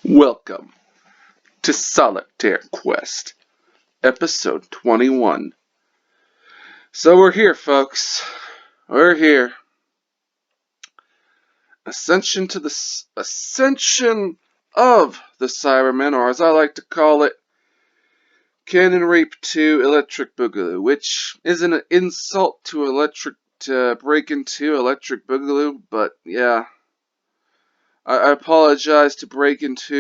Welcome to Solitaire Quest, episode 21. So we're here, folks. We're here. Ascension of the Cybermen, or as I like to call it, Cannon Rape 2 Electric Boogaloo, which is an insult to break into Electric Boogaloo, but yeah. I apologize to break into